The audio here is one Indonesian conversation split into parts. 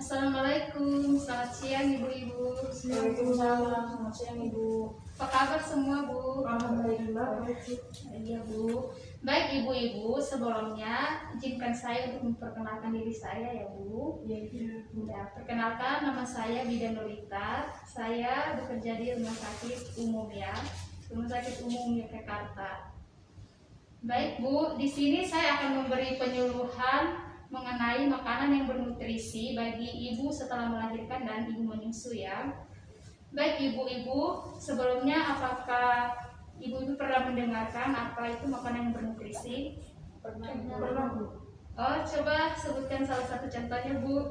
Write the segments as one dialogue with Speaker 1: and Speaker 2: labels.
Speaker 1: Assalamualaikum, selamat siang ibu-ibu.
Speaker 2: Waalaikumsalam, selamat siang Ibu.
Speaker 1: Apa kabar semua bu?
Speaker 2: Alhamdulillah baik.
Speaker 1: Iya bu. Baik ibu-ibu, sebelumnya izinkan saya untuk memperkenalkan diri saya ya bu.
Speaker 2: Ya,
Speaker 1: Ya, perkenalkan nama saya Bidan Nurita. Saya bekerja di Rumah Sakit Umum ya, Rumah Sakit Umum Yogyakarta. Baik bu, di sini saya akan memberi penyuluhan mengenai makanan yang bernutrisi bagi ibu setelah melahirkan dan ibu menyusu ya. Baik ibu-ibu, sebelumnya apakah ibu-ibu pernah mendengarkan apa itu makanan yang bernutrisi?
Speaker 2: pernah Bu.
Speaker 1: Oh, coba sebutkan salah satu contohnya bu.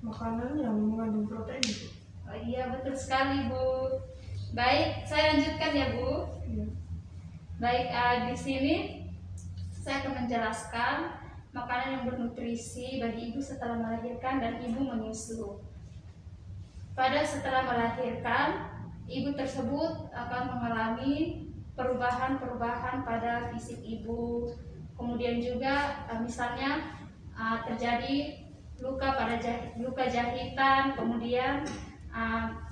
Speaker 2: Makanan yang mengandung protein Bu.
Speaker 1: Oh iya, betul sekali bu. Baik, saya lanjutkan ya bu.
Speaker 2: Ya.
Speaker 1: Baik, di sini saya akan menjelaskan makanan yang bernutrisi bagi ibu setelah melahirkan dan ibu menyusu. Pada setelah melahirkan, ibu tersebut akan mengalami perubahan-perubahan pada fisik ibu. Kemudian juga misalnya terjadi luka jahitan, kemudian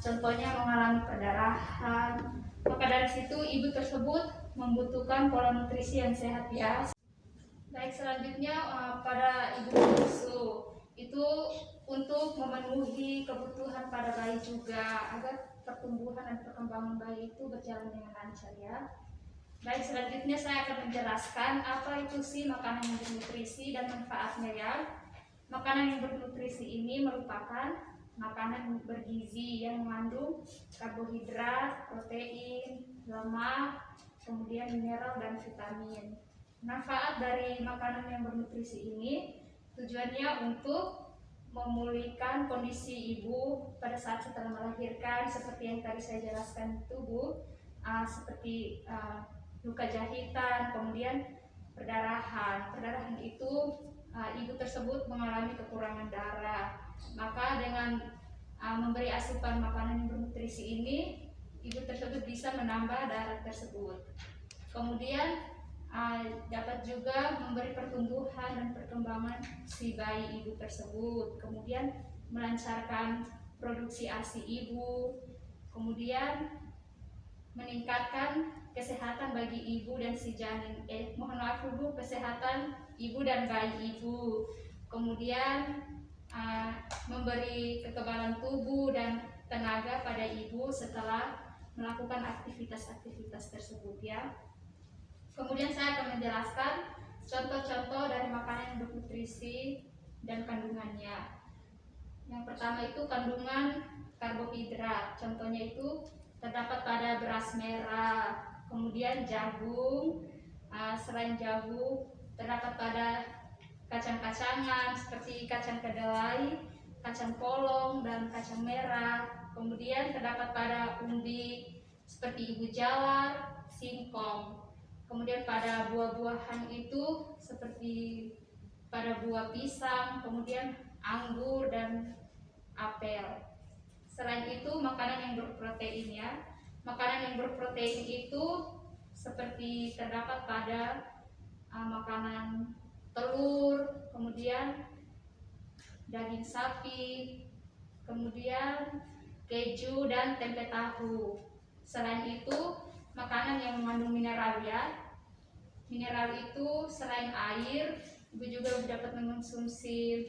Speaker 1: contohnya mengalami perdarahan. Maka dari situ ibu tersebut membutuhkan pola nutrisi yang sehat ya. Baik, selanjutnya pada ibu menyusu itu untuk memenuhi kebutuhan pada bayi juga agar pertumbuhan dan perkembangan bayi itu berjalan dengan lancar ya. Baik, selanjutnya saya akan menjelaskan apa itu sih makanan yang bernutrisi dan manfaatnya ya. Makanan yang bernutrisi ini merupakan makanan bergizi yang mengandung karbohidrat, protein, lemak, kemudian mineral dan vitamin. Manfaat dari makanan yang bernutrisi ini tujuannya untuk memulihkan kondisi ibu pada saat setelah melahirkan seperti yang tadi saya jelaskan itu bu, seperti luka jahitan, kemudian perdarahan itu ibu tersebut mengalami kekurangan darah. Maka dengan memberi asupan makanan yang bernutrisi ini, ibu tersebut bisa menambah darah tersebut. Kemudian dapat juga memberi pertumbuhan dan perkembangan si bayi ibu tersebut, kemudian melancarkan produksi ASI ibu, kemudian meningkatkan kesehatan bagi ibu dan si janin, kesehatan ibu dan bayi ibu, kemudian memberi kekebalan tubuh dan tenaga pada ibu setelah melakukan aktivitas-aktivitas tersebut ya. Kemudian saya akan menjelaskan contoh-contoh dari makanan yang bernutrisi dan kandungannya. Yang pertama itu kandungan karbohidrat. Contohnya itu terdapat pada beras merah, kemudian jagung. Selain jagung, terdapat pada kacang-kacangan seperti kacang kedelai, kacang polong, dan kacang merah. Kemudian terdapat pada umbi seperti ibu jalar, singkong. Kemudian pada buah-buahan itu seperti pada buah pisang, kemudian anggur dan apel. Selain itu makanan yang berprotein ya. Makanan yang berprotein itu seperti terdapat pada makanan telur, kemudian daging sapi, kemudian keju dan tempe tahu. Selain itu makanan yang mengandung mineral ya. Mineral itu selain air, ibu juga dapat mengonsumsi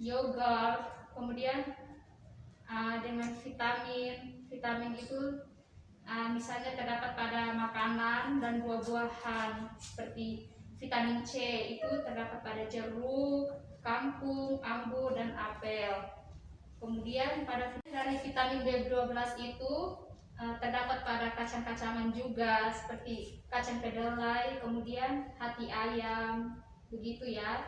Speaker 1: yogurt, kemudian dengan vitamin. Vitamin itu misalnya terdapat pada makanan dan buah-buahan seperti vitamin C itu terdapat pada jeruk, kangkung, anggur, dan apel. Kemudian pada dari vitamin B12 itu terdapat pada kacang-kacangan juga seperti kacang kedelai, kemudian hati ayam, begitu ya.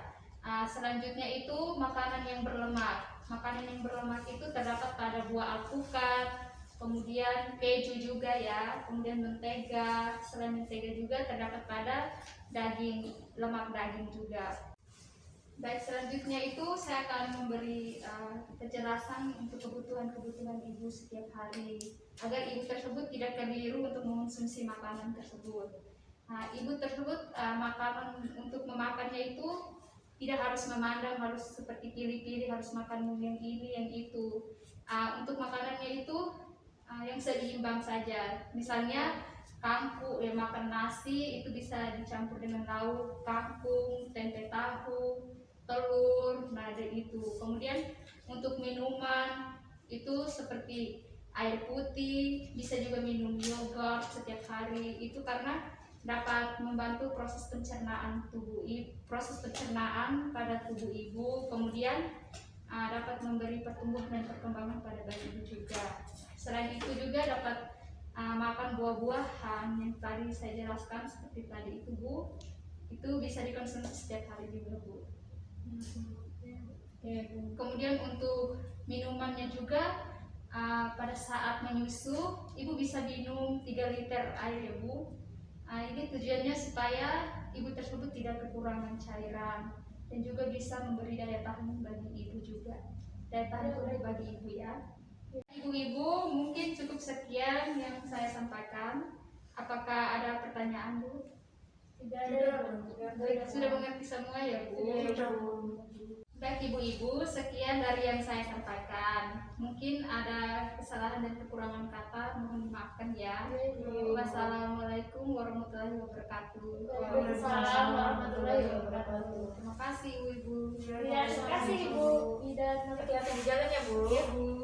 Speaker 1: Selanjutnya itu makanan yang berlemak. Makanan yang berlemak itu terdapat pada buah alpukat, kemudian keju juga ya, kemudian mentega. Selain mentega juga terdapat pada daging, lemak daging juga. Baik, selanjutnya itu saya akan memberi penjelasan untuk kebutuhan-kebutuhan ibu setiap hari agar ibu tersebut tidak keliru untuk mengonsumsi makanan tersebut. Ibu tersebut makanan untuk memakannya itu tidak harus memandang, harus seperti pilih-pilih, harus makan yang ini, yang itu. Untuk makanannya itu yang seimbang saja. Misalnya kangkung, ya makan nasi itu bisa dicampur dengan lauk, kangkung, tempe tahu, telur, nah ada itu. Kemudian untuk minuman itu seperti air putih, bisa juga minum yogurt setiap hari. Itu karena dapat membantu proses pencernaan proses pencernaan pada tubuh ibu. Kemudian dapat memberi pertumbuhan dan perkembangan pada bayi ibu juga. Selain itu juga dapat makan buah-buahan yang tadi saya jelaskan seperti tadi itu Bu, itu bisa dikonsumsi setiap hari juga Bu. Kemudian untuk minumannya juga pada saat menyusu ibu bisa minum 3 liter air ya Bu. Ini tujuannya supaya ibu tersebut tidak kekurangan cairan dan juga bisa memberi daya tahan bagi ibu juga, daya tahan tubuh bagi ibu ya. Ibu-ibu, mungkin cukup sekian yang saya sampaikan. Apakah ada pertanyaan Bu?
Speaker 2: Tidak ada.
Speaker 1: Sudah mengerti semua ya Bu? Baik ibu-ibu, sekian dari yang saya sampaikan. Mungkin ada kesalahan dan kekurangan kata, mohon dimaafkan ya. Wassalamualaikum warahmatullahi wabarakatuh.
Speaker 2: Waalaikumsalam warahmatullahi wabarakatuh.
Speaker 1: Terima kasih ibu-ibu.
Speaker 2: Ya, terima kasih Ibu. Tidak nanti kelihatan di jalan ya Bu.
Speaker 1: Ya Bu.